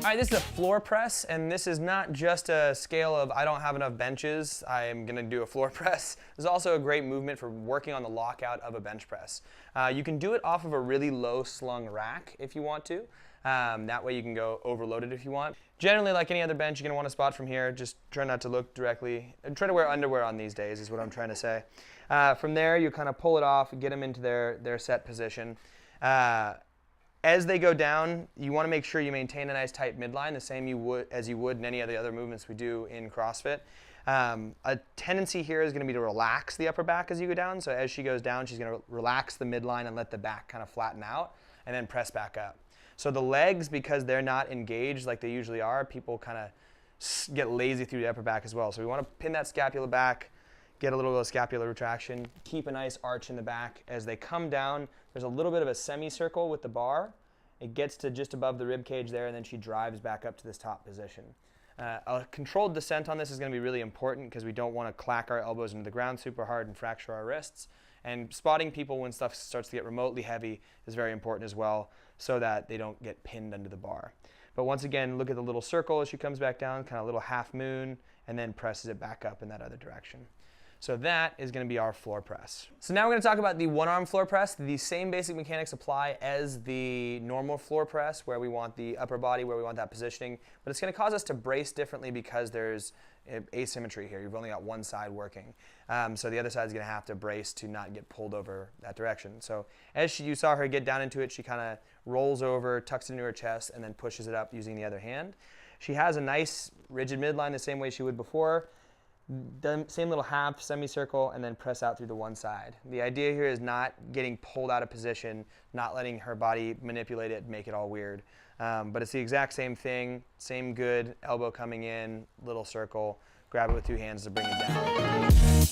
All right, this is a floor press, and this is not just a scale of I don't have enough benches, I am gonna do a floor press. This is also a great movement for working on the lockout of a bench press. You can do it off of a really low slung rack if you want to. That way you can go overloaded if you want. Generally, like any other bench, you're gonna want to spot from here. Just try not to look directly. And try to wear underwear on these days is what I'm trying to say. From there, you kind of pull it off, get them into their set position. As they go down, you want to make sure you maintain a nice tight midline, the same as you would in any of the other movements we do in CrossFit. A tendency here is going to be to relax the upper back as you go down. So as she goes down, she's going to relax the midline and let the back kind of flatten out and then press back up. So the legs, because they're not engaged like they usually are, people kind of get lazy through the upper back as well. So we want to pin that scapula back, get a little bit of scapular retraction, keep a nice arch in the back. As they come down, there's a little bit of a semicircle with the bar. It gets to just above the rib cage there, and then she drives back up to this top position. A controlled descent on this is going to be really important because we don't want to clack our elbows into the ground super hard and fracture our wrists. And spotting people when stuff starts to get remotely heavy is very important as well, so that they don't get pinned under the bar. But once again, look at the little circle as she comes back down, kind of a little half moon, and then presses it back up in that other direction. So that is going to be our floor press. So now we're going to talk about the one-arm floor press. The same basic mechanics apply as the normal floor press, where we want the upper body, where we want that positioning. But it's going to cause us to brace differently because there's asymmetry here. You've only got one side working. So the other side is going to have to brace to not get pulled over that direction. So as you saw her get down into it, she kind of rolls over, tucks it into her chest, and then pushes it up using the other hand. She has a nice rigid midline the same way she would before. The same little half semicircle, and then press out through the one side. The idea here is not getting pulled out of position, not letting her body manipulate it, make it all weird. But it's the exact same thing, same good, elbow coming in, little circle, grab it with two hands to bring it down.